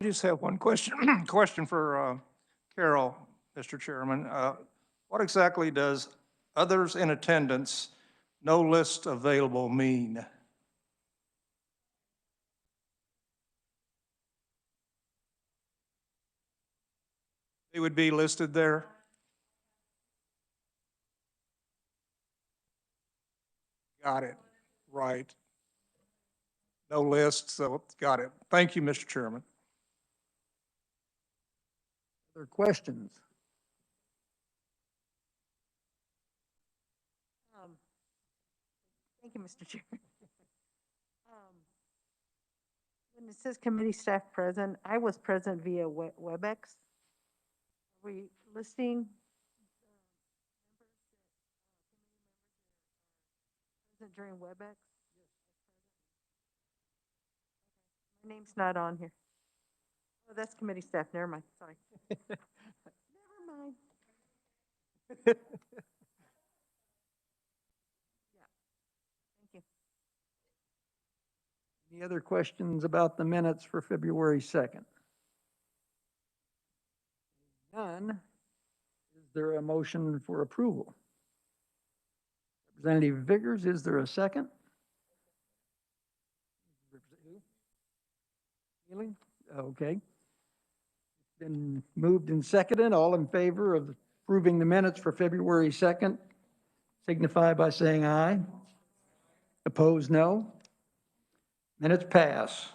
I just have one question, question for Carol, Mr. Chairman. What exactly does others in attendance, no list available mean? They would be listed there? Got it. Right. No list, so got it. Thank you, Mr. Chairman. Other questions? Thank you, Mr. Chair. When it says committee staff present, I was present via WebEx. Are we listing present during WebEx? My name's not on here. Oh, that's committee staff. Never mind. Sorry. Never mind. Yeah. Thank you. Any other questions about the minutes for February 2nd? None. Is there a motion for approval? Representative Vickers, is there a second? Healy? Okay. It's been moved and seconded. All in favor of approving the minutes for February 2nd, signify by saying aye. Opposed, no. Minutes pass.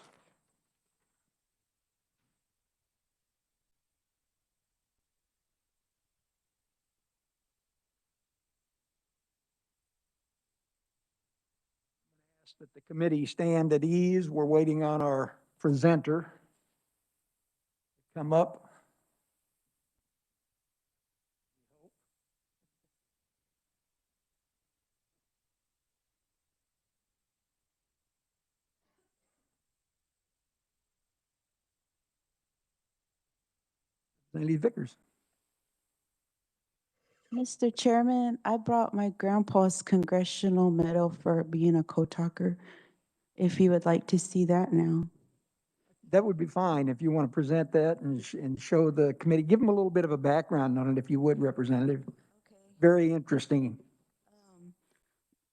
Ask that the committee stand at ease. We're waiting on our presenter to come up. Representative Vickers. Mr. Chairman, I brought my grandpa's congressional medal for being a co-talker, if you would like to see that now. That would be fine if you want to present that and show the committee. Give them a little bit of a background on it, if you would, Representative. Okay. Very interesting.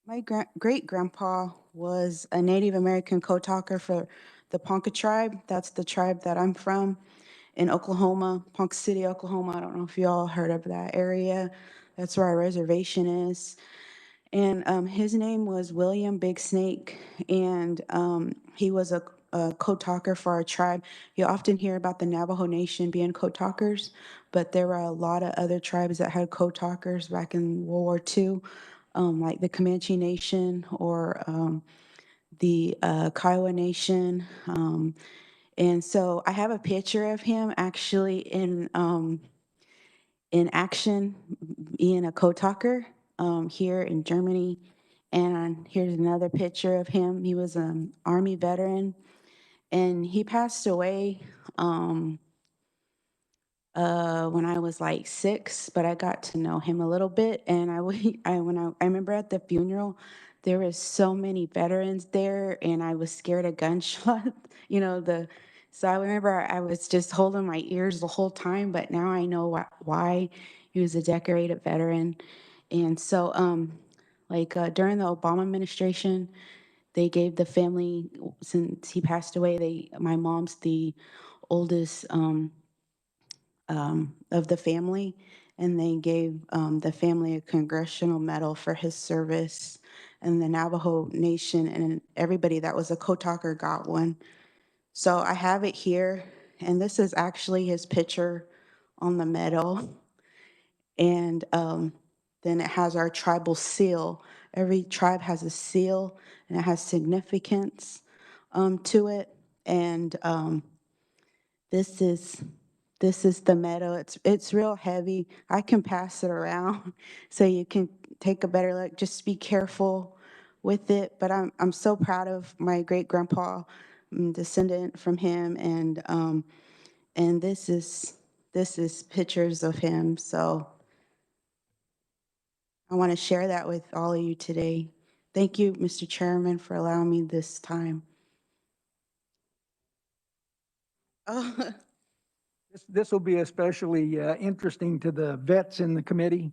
My great-grandpa was a Native American co-talker for the Ponca tribe. That's the tribe that I'm from in Oklahoma, Ponca City, Oklahoma. I don't know if you all heard of that area. That's where our reservation is. And his name was William Big Snake, and he was a co-talker for our tribe. You often hear about the Navajo Nation being co-talkers, but there were a lot of other tribes that had co-talkers back in World War II, like the Comanche Nation or the Kiowa Nation. And so I have a picture of him actually in action, being a co-talker here in Germany. And here's another picture of him. He was an Army veteran, and he passed away when I was like 6, but I got to know him a little bit. And I remember at the funeral, there was so many veterans there, and I was scared of gunshots. So I remember I was just holding my ears the whole time. But now I know why he was a decorated veteran. And so, during the Obama administration, they gave the family, since he passed away, my mom's the oldest of the family, and they gave the family a congressional medal for his service. And the Navajo Nation and everybody that was a co-talker got one. So I have it here, and this is actually his picture on the medal. And then it has our tribal seal. Every tribe has a seal, and it has significance to it. And this is the medal. It's real heavy. I can pass it around so you can take a better look. Just be careful with it. But I'm so proud of my great grandpa, descendant from him, and this is pictures of him. So I want to share that with all of you today. Thank you, Mr. Chairman, for allowing me this time. Oh, This will be especially interesting to the vets in the committee.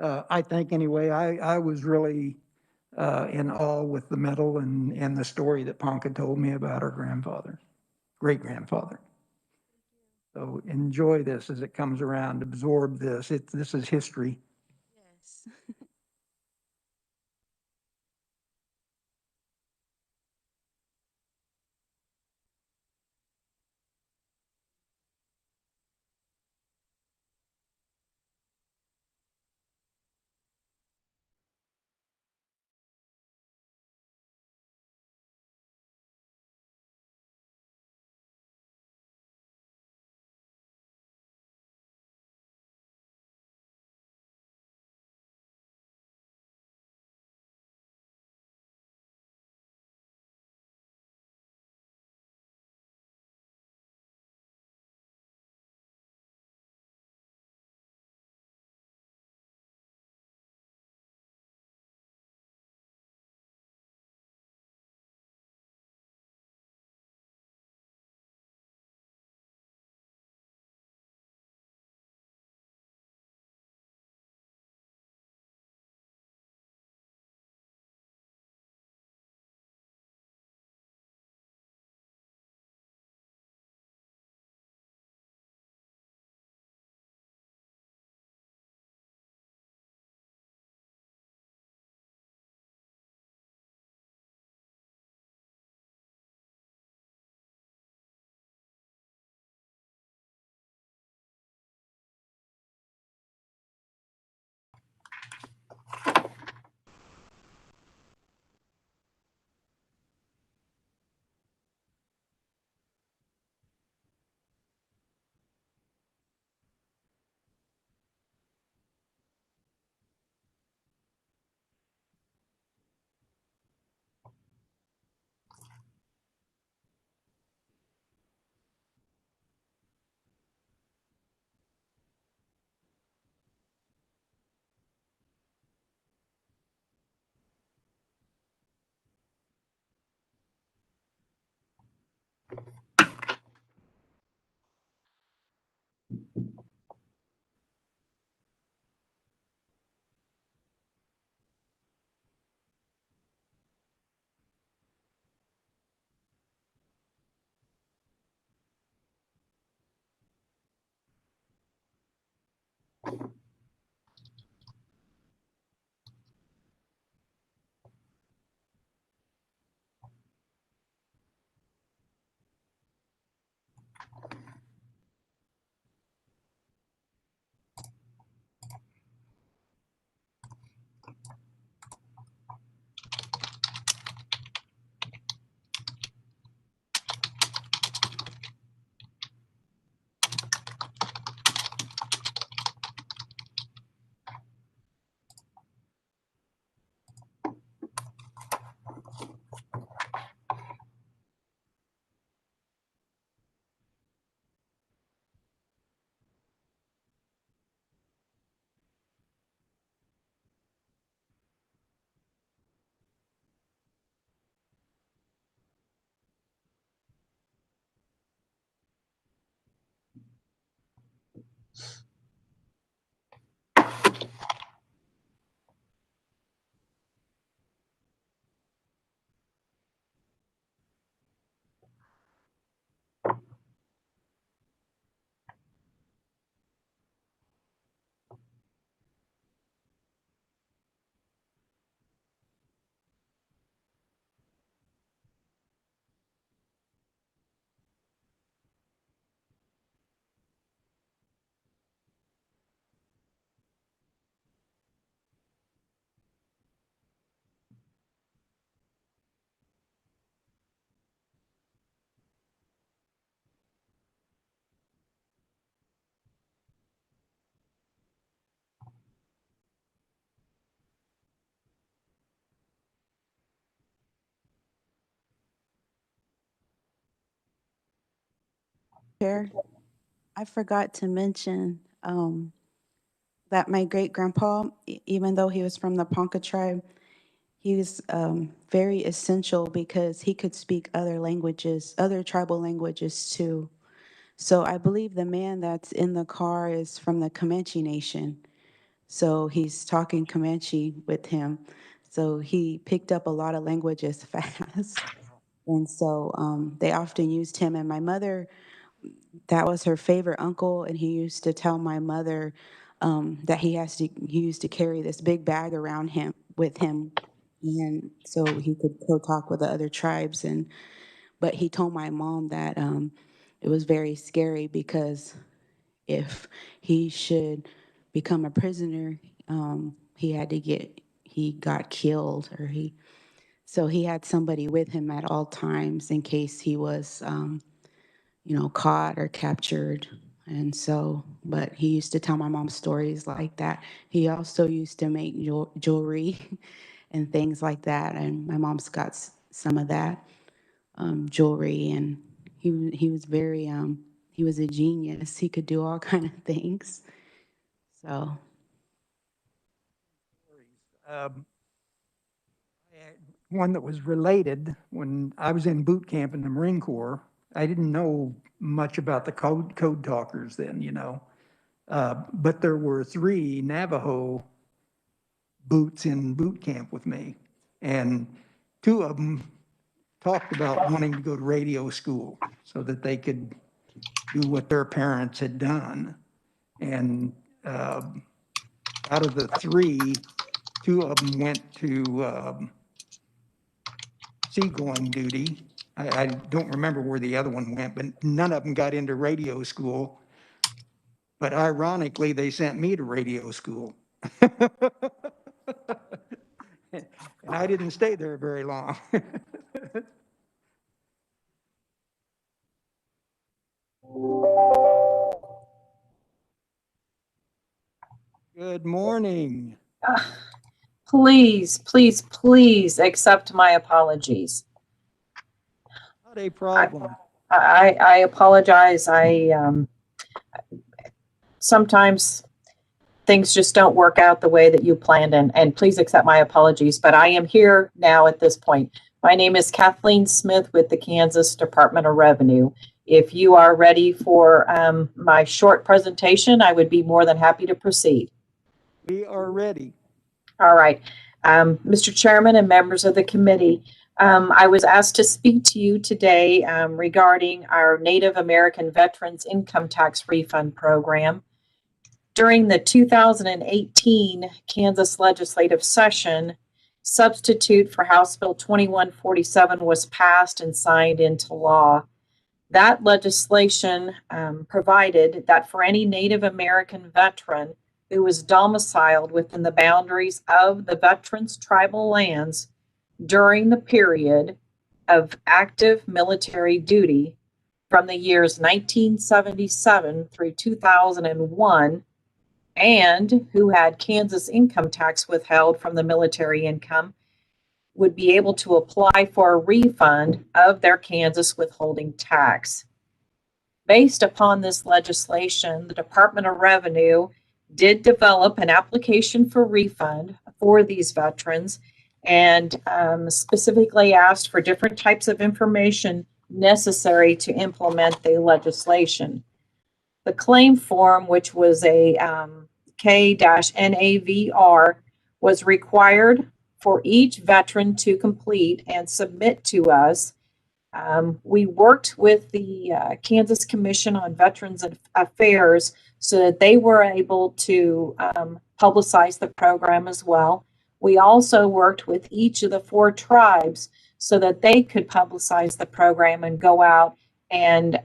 I think anyway, I was really in awe with the medal and the story that Ponca told me about her grandfather, great-grandfather. So enjoy this as it comes around, absorb this. This is history. yes. Chair, I forgot to mention that my great grandpa, even though he was from the Ponca tribe, he was very essential because he could speak other languages, other tribal languages too. So I believe the man that's in the car is from the Comanche Nation. So he's talking Comanche with him. So he picked up a lot of languages fast. And so they often used him. And my mother, that was her favorite uncle. And he used to tell my mother that he used to carry this big bag around him with him. And so he could go talk with the other tribes. But he told my mom that it was very scary because if he should become a prisoner, he got killed so he had somebody with him at all times in case he was, caught or captured. And so, but he used to tell my mom stories like that. He also used to make jewelry and things like that. And my mom's got some of that jewelry, and he was very he was a genius. He could do all kind of things. So Um, I had one that was related, when I was in boot camp in the Marine Corps, I didn't know much about the code talkers then, but there were 3 Navajo boots in boot camp with me. And 2 of them talked about wanting to go to radio school so that they could do what their parents had done. And out of the 3, 2 of them went to seagoing duty. I don't remember where the other one went, but none of them got into radio school. But ironically, they sent me to radio school. And I didn't stay there very long. Good morning. Please, please, please accept my apologies. Not a problem. I apologize. Sometimes things just don't work out the way that you planned, and please accept my apologies, but I am here now at this point. My name is Kathleen Smith with the Kansas Department of Revenue. If you are ready for my short presentation, I would be more than happy to proceed. We are ready. All right. Mr. Chairman and members of the committee, I was asked to speak to you today regarding our Native American Veterans Income Tax Refund Program. During the 2018 Kansas legislative session, substitute for House Bill 2147 was passed and signed into law. That legislation provided that for any Native American veteran who was domiciled within the boundaries of the veterans' tribal lands during the period of active military duty from the years 1977 through 2001, and who had Kansas income tax withheld from the military income, would be able to apply for a refund of their Kansas withholding tax. Based upon this legislation, the Department of Revenue did develop an application for refund for these veterans, and specifically asked for different types of information necessary to implement the legislation. The claim form, which was a ks.gov, was required for each veteran to complete and submit to us. We worked with the Kansas Commission on Veterans Affairs so that they were able to publicize the program as well. We also worked with each of the 4 tribes so that they could publicize the program and go out and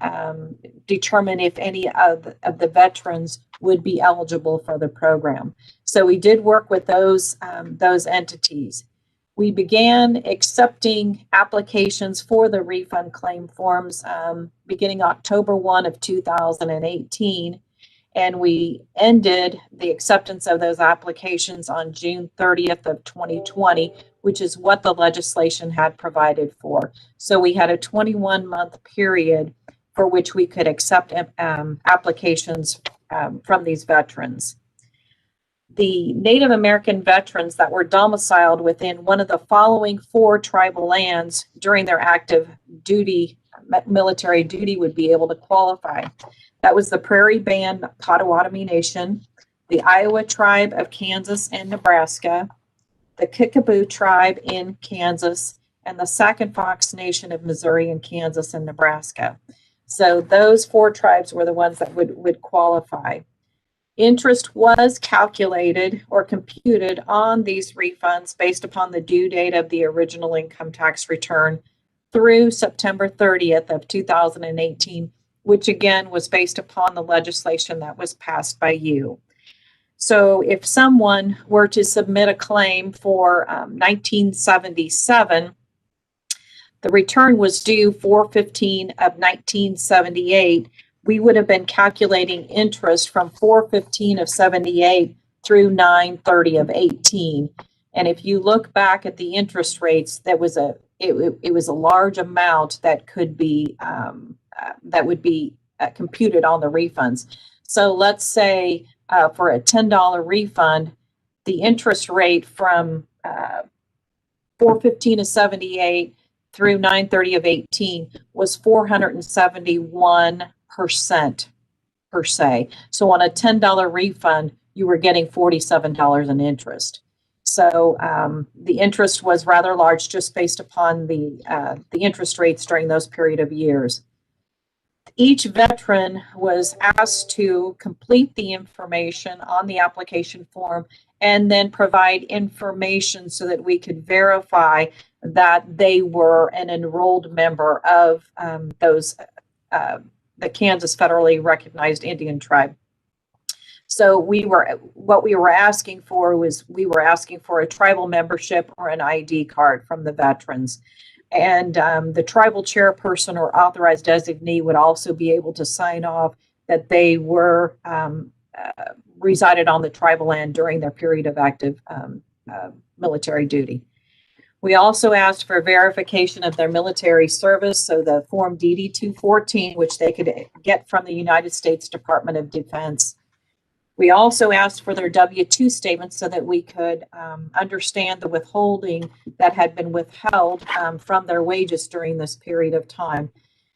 determine if any of the veterans would be eligible for the program. So we did work with those entities. We began accepting applications for the refund claim forms beginning October 1 of 2018, and we ended the acceptance of those applications on June 30th of 2020, which is what the legislation had provided for. So we had a 21-month period for which we could accept applications from these veterans. The Native American veterans that were domiciled within one of the following 4 tribal lands during their active duty military duty would be able to qualify. That was the Prairie Band Potawatomi Nation, the Iowa Tribe of Kansas and Nebraska, the Kickapoo Tribe in Kansas, and the Sac and Fox Nation of Missouri and Kansas and Nebraska. So those 4 tribes were the ones that would qualify. Interest was calculated or computed on these refunds based upon the due date of the original income tax return through September 30th of 2018, which again was based upon the legislation that was passed by you. So if someone were to submit a claim for 1977, the return was due 4/15 of 1978. We would have been calculating interest from 4/15 of 78 through 9/30 of 18. And if you look back at the interest rates, it was a large amount that could be that would be computed on the refunds. So let's say for a $10 refund, the interest rate from 4/15 of 78 through 9/30 of 18 was 471% per se. So on a $10 refund, you were getting $47 in interest. So the interest was rather large just based upon the interest rates during those period of years. Each veteran was asked to complete the information on the application form and then provide information so that we could verify that they were an enrolled member of the Kansas federally recognized Indian tribe. So what we were asking for was a tribal membership or an ID card from the veterans. And the tribal chairperson or authorized designee would also be able to sign off that they were resided on the tribal land during their period of active military duty. We also asked for verification of their military service, so the Form DD-214, which they could get from the United States Department of Defense. We also asked for their W-2 statements so that we could understand the withholding that had been withheld from their wages during this period of time.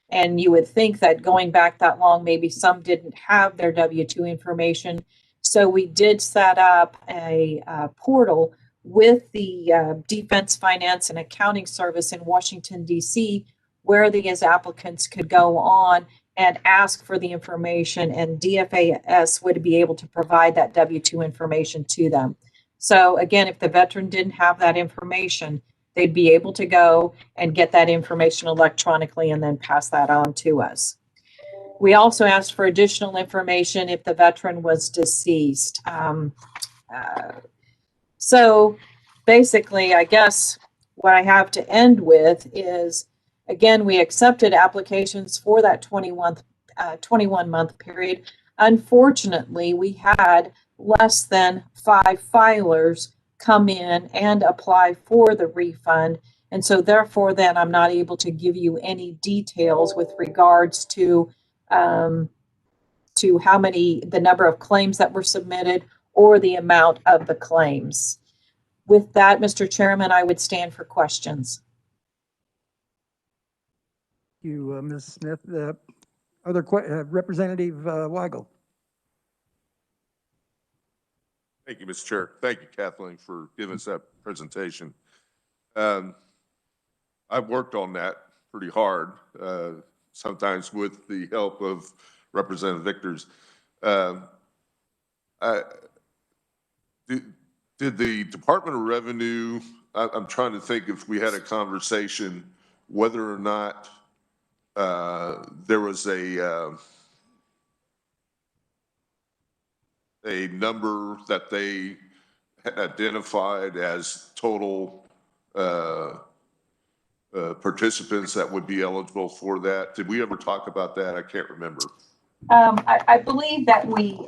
And you would think that going back that long, maybe some didn't have their W-2 information. So we did set up a portal with the Defense Finance and Accounting Service in Washington, D.C., where these applicants could go on and ask for the information, and DFAS would be able to provide that W-2 information to them. So again, if the veteran didn't have that information, they'd be able to go and get that information electronically and then pass that on to us. We also asked for additional information if the veteran was deceased. So basically, I guess what I have to end with is, again, we accepted applications for that 21-month period. Unfortunately, we had less than 5 filers come in and apply for the refund. And so therefore, then I'm not able to give you any details with regards to how many, the number of claims that were submitted or the amount of the claims. With that, Mr. Chairman, I would stand for questions. Thank you, Ms. Smith. Representative Weigel. Thank you, Mr. Chair. Thank you, Kathleen, for giving us that presentation. I've worked on that pretty hard, sometimes with the help of Representative Victor's. Did the Department of Revenue, I'm trying to think if we had a conversation whether or not there was a number that they identified as total participants that would be eligible for that. Did we ever talk about that? I can't remember. I believe that we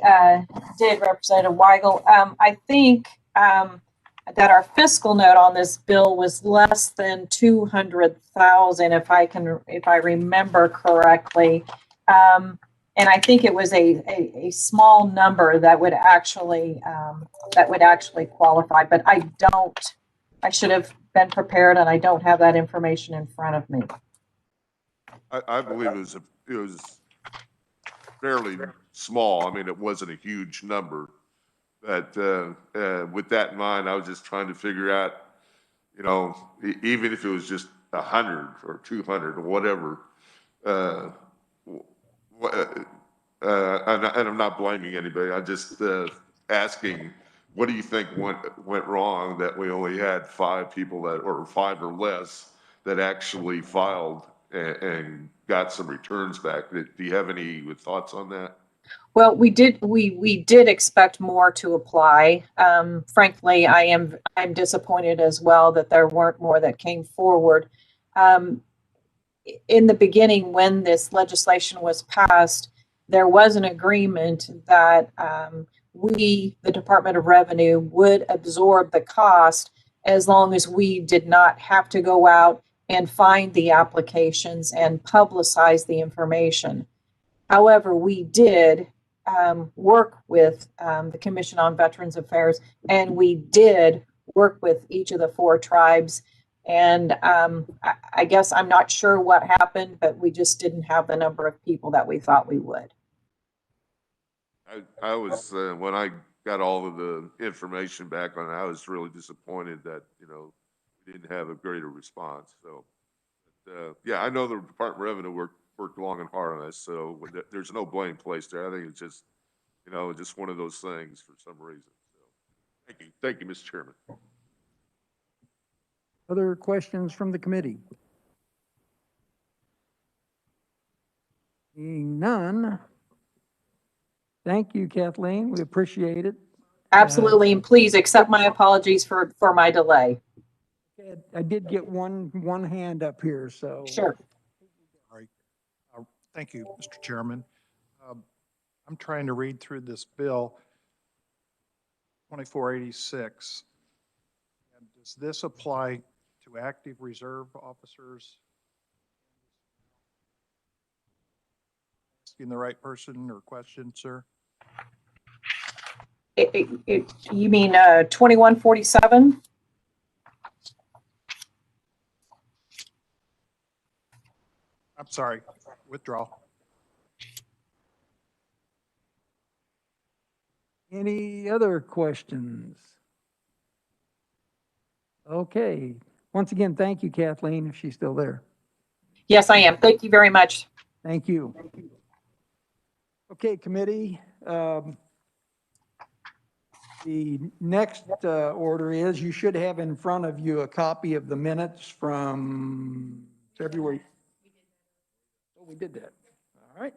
did, Representative Weigel. I think that our fiscal note on this bill was less than 200,000, if I remember correctly. And I think it was a small number that would actually qualify, but I should have been prepared, and I don't have that information in front of me. I believe it was fairly small. I mean, it wasn't a huge number. But with that in mind, I was just trying to figure out, you know, even if it was just 100 or 200 or whatever, uh, and I'm not blaming anybody. I'm just asking, what do you think went wrong that we only had 5 people that, or 5 or less, that actually filed and got some returns back? Do you have any thoughts on that? Well, we did expect more to apply. Frankly, I'm disappointed as well that there weren't more that came forward. In the beginning, when this legislation was passed, there was an agreement that we, the Department of Revenue, would absorb the cost as long as we did not have to go out and find the applications and publicize the information. However, we did work with the Commission on Veterans Affairs, and we did work with each of the 4 tribes. And I guess I'm not sure what happened, but we just didn't have the number of people that we thought we would. I was, when I got all of the information back on it, I was really disappointed that, you know, we didn't have a greater response. So, yeah, I know the Department of Revenue worked long and hard on this, so there's no blame placed there. I think it's just, you know, just one of those things for some reason. So, thank you, Mr. Chairman. Other questions from the committee? Seeing none. Thank you, Kathleen. We appreciate it. Absolutely, and please accept my apologies for my delay. I did get one hand up here, so. Sure. All right. Thank you, Mr. Chairman. I'm trying to read through this bill, 2486. And does this apply to active reserve officers? Asking the right person or question, sir? You mean 2147? I'm sorry, withdraw. Any other questions? Okay. Once again, thank you, Kathleen, if she's still there. Yes, I am. Thank you very much. Thank you. Okay, committee. The next order is you should have in front of you a copy of the minutes from February. Oh, we did that. All right.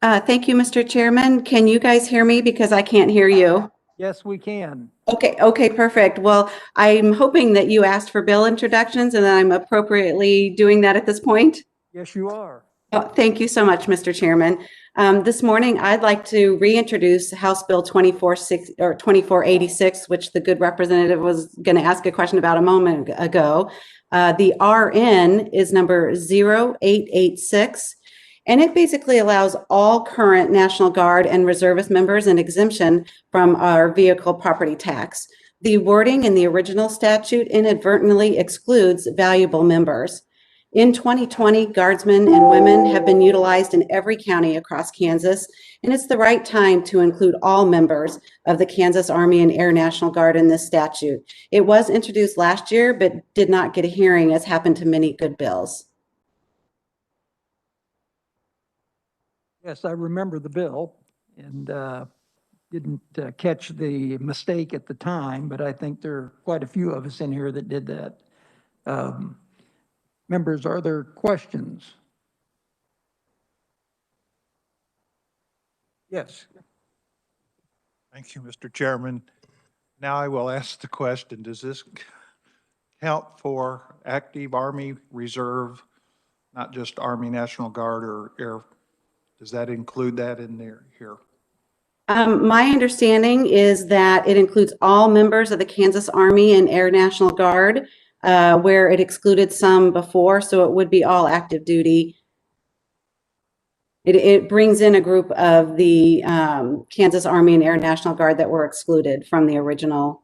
Thank you, Mr. Chairman. Can you guys hear me? Because I can't hear you. Yes, we can. Okay, perfect. Well, I'm hoping that you asked for bill introductions and that I'm appropriately doing that at this point. Yes, you are. Thank you so much, Mr. Chairman. This morning, I'd like to reintroduce House Bill 2486, which the good representative was going to ask a question about a moment ago. The RN is number 0886, and it basically allows all current National Guard and reservist members an exemption from our vehicle property tax. The wording in the original statute inadvertently excludes valuable members. In 2020, guardsmen and women have been utilized in every county across Kansas, and it's the right time to include all members of the Kansas Army and Air National Guard in this statute. It was introduced last year, but did not get a hearing, as happened to many good bills. Yes, I remember the bill and didn't catch the mistake at the time, but I think there are quite a few of us in here that did that. Members, are there questions? Yes. Thank you, Mr. Chairman. Now I will ask the question, does this count for active Army Reserve, not just Army National Guard or Air? Does that include that in there here? My understanding is that it includes all members of the Kansas Army and Air National Guard, where it excluded some before, so it would be all active duty. It brings in a group of the Kansas Army and Air National Guard that were excluded from the original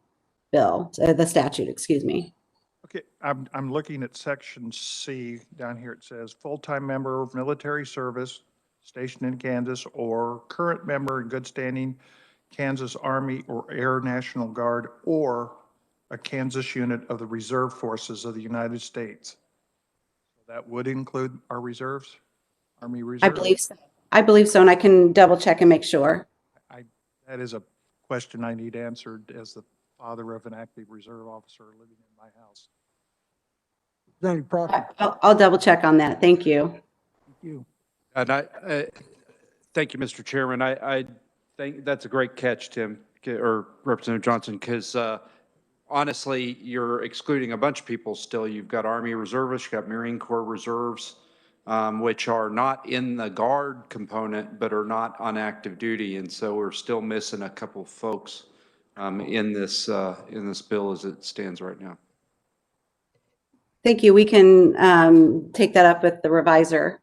bill, the statute, excuse me. Okay, I'm looking at section C down here. It says full-time member of military service stationed in Kansas or current member in good standing Kansas Army or Air National Guard or a Kansas unit of the Reserve Forces of the United States. So that would include our reserves, Army Reserve? I believe so, and I can double check and make sure. That is a question I need answered as the father of an active reserve officer living in my house. Representative Proctor, I'll double check on that. Thank you. thank you. And thank you, Mr. Chairman. I think that's a great catch, Tim, or Representative Johnson, because honestly, you're excluding a bunch of people still. You've got Army Reservists, you've got Marine Corps Reserves, which are not in the Guard component, but are not on active duty. And so we're still missing a couple of folks in this bill as it stands right now. Thank you. We can take that up with the reviser.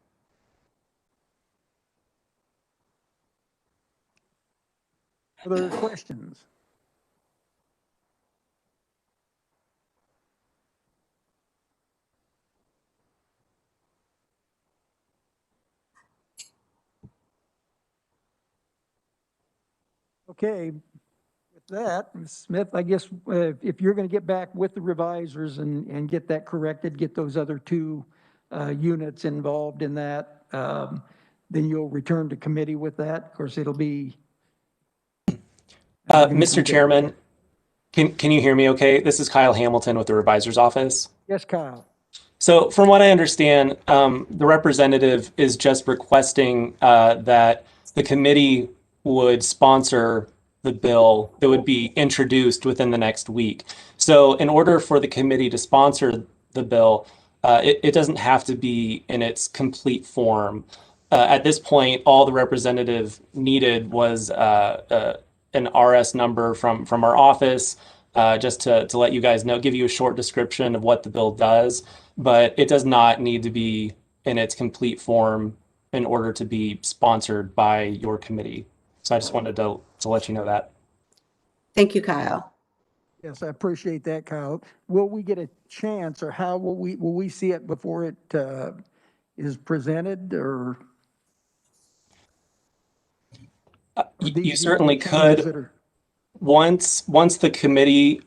Other questions? Okay, with that, Ms. Smith, I guess if you're going to get back with the revisers and get that corrected, get those other two units involved in that, then you'll return to committee with that. Of course, it'll be. Mr. Chairman, can you hear me okay? This is Kyle Hamilton with the Revisor's Office. Yes, Kyle. So from what I understand, the representative is just requesting that the committee would sponsor the bill that would be introduced within the next week. So in order for the committee to sponsor the bill, it doesn't have to be in its complete form. At this point, all the representative needed was an RS number from our office, just to let you guys know, give you a short description of what the bill does, but it does not need to be in its complete form in order to be sponsored by your committee. So I just wanted to let you know that. Thank you, Kyle. Yes, I appreciate that, Kyle. Will we get a chance, or how will we see it before it is presented, or? You certainly could. Once the committee,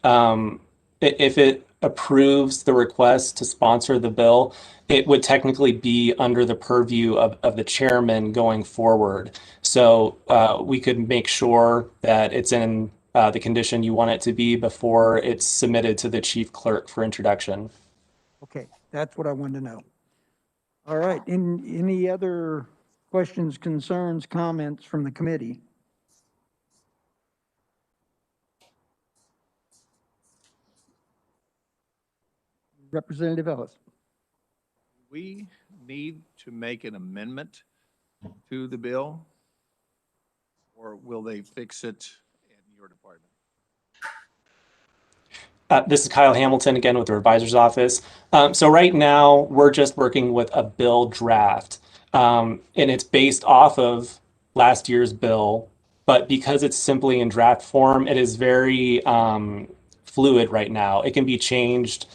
if it approves the request to sponsor the bill, it would technically be under the purview of the chairman going forward. So we could make sure that it's in the condition you want it to be before it's submitted to the chief clerk for introduction. Okay, that's what I wanted to know. All right, any other questions, concerns, comments from the committee? Representative Ellis. We need to make an amendment to the bill? Or will they fix it in your department? This is Kyle Hamilton again with the revisor's office. So right now we're just working with a bill draft, and it's based off of last year's bill. But because it's simply in draft form, it is very fluid right now. It can be changed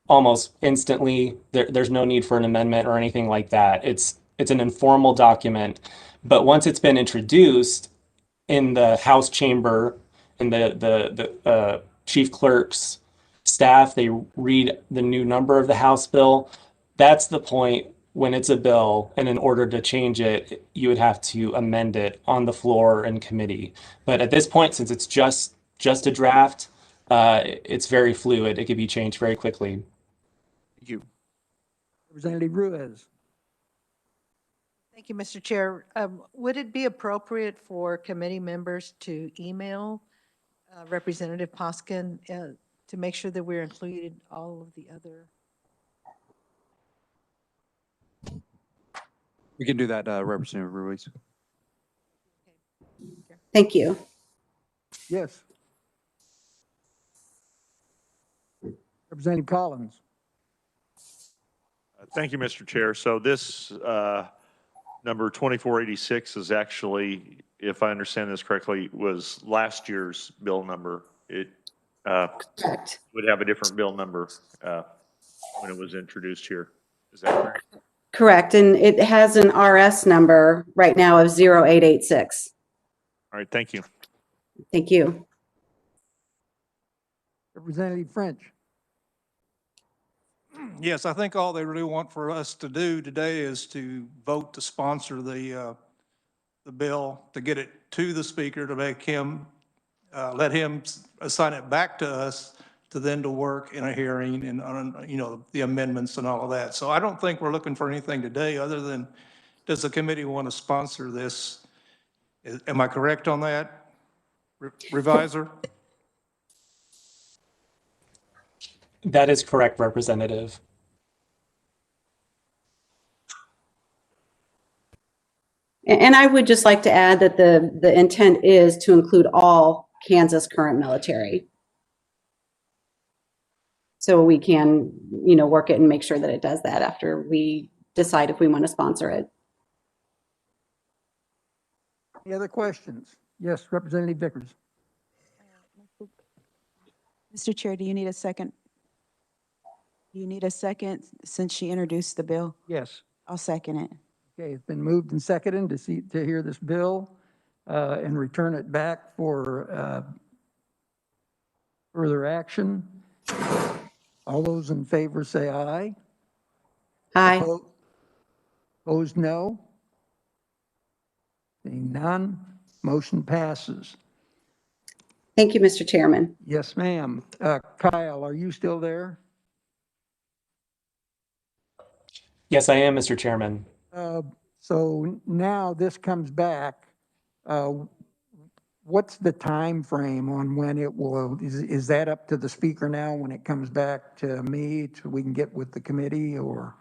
almost instantly. There's no need for an amendment or anything like that. It's an informal document, but once it's been introduced in the House chamber, in the chief clerk's staff, they read the new number of the House bill. That's the point when it's a bill, and in order to change it, you would have to amend it on the floor in committee. But at this point, since it's just a draft, it's very fluid. It can be changed very quickly. Thank you. Representative Ruiz. Thank you, Mr. Chair. Would it be appropriate for committee members to email Representative Poskin to make sure that we're included all of the other? We can do that, Representative Ruiz. Thank you. Yes. Representative Collins. Thank you, Mr. Chair. So this number 2486 is actually, if I understand this correctly, was last year's bill number. It Correct. would have a different bill number when it was introduced here. Is that correct? Correct. And it has an RS number right now of 0886. All right, thank you. Thank you. Representative French. Yes, I think all they really want for us to do today is to vote to sponsor the bill, to get it to the speaker, to make him, let him assign it back to us, to then to work in a hearing and on, you know, the amendments and all of that. So I don't think we're looking for anything today other than, does the committee want to sponsor this? Am I correct on that, Revisor? That is correct, Representative. And I would just like to add that the intent is to include all Kansas current military. So we can, you know, work it and make sure that it does that after we decide if we want to sponsor it. Any other questions? Yes, Representative Vickers. Mr. Chair, do you need a second? Do you need a second since she introduced the bill? Yes. I'll second it. Okay, it's been moved and seconded to hear this bill and return it back for further action. All those in favor say aye. Aye. Opposed, no. Seeing none, motion passes. Thank you, Mr. Chairman. Yes, ma'am. Kyle, are you still there? Yes, I am, Mr. Chairman. So now this comes back. What's the time frame on when it will, is that up to the speaker now when it comes back to me so we can get with the committee, or?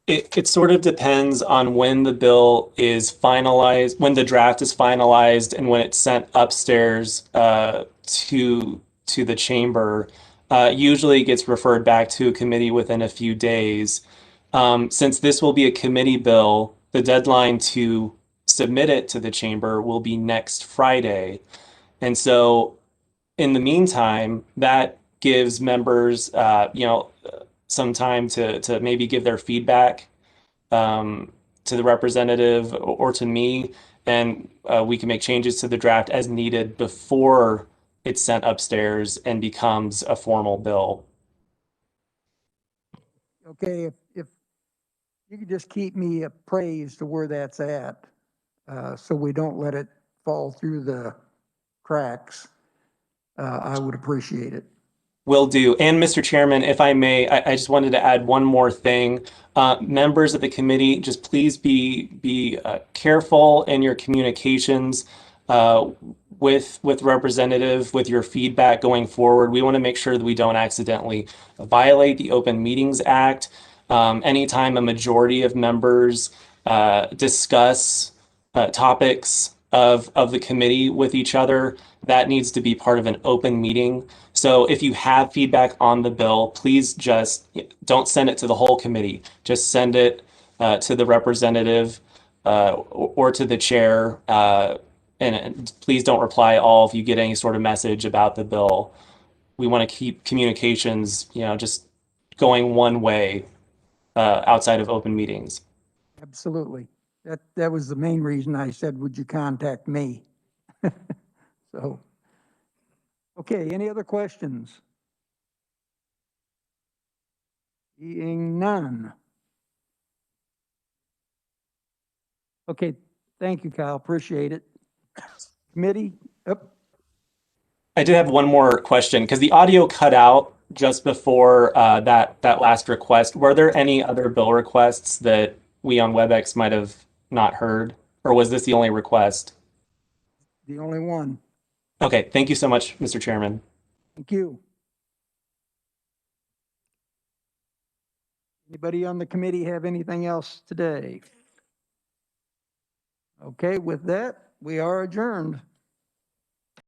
It sort of depends on when the bill is finalized, when the draft is finalized, and when it's sent upstairs to the chamber. Usually it gets referred back to a committee within a few days. Since this will be a committee bill, the deadline to submit it to the chamber will be next Friday. And so in the meantime, that gives members, some time to maybe give their feedback to the representative or to me, and we can make changes to the draft as needed before it's sent upstairs and becomes a formal bill. Okay, if you could just keep me appraised to where that's at, so we don't let it fall through the cracks, I would appreciate it. Will do. And Mr. Chairman, if I may, I just wanted to add one more thing. Members of the committee, just please be careful in your communications. with representative, with your feedback going forward. We want to make sure that we don't accidentally violate the Open Meetings Act. Anytime a majority of members discuss topics of the committee with each other, that needs to be part of an open meeting. So if you have feedback on the bill, please just don't send it to the whole committee. Just send it to the representative or to the chair. And please don't reply all if you get any sort of message about the bill. We want to keep communications, just going one way outside of open meetings. Absolutely. That was the main reason I said, would you contact me? So, okay, any other questions? Seeing none. Okay, thank you, Kyle, appreciate it. Committee, up. I do have one more question because the audio cut out just before that last request. Were there any other bill requests that we on WebEx might have not heard, or was this the only request? The only one. Okay, thank you so much, Mr. Chairman. Thank you. Anybody on the committee have anything else today? Okay, with that, we are adjourned.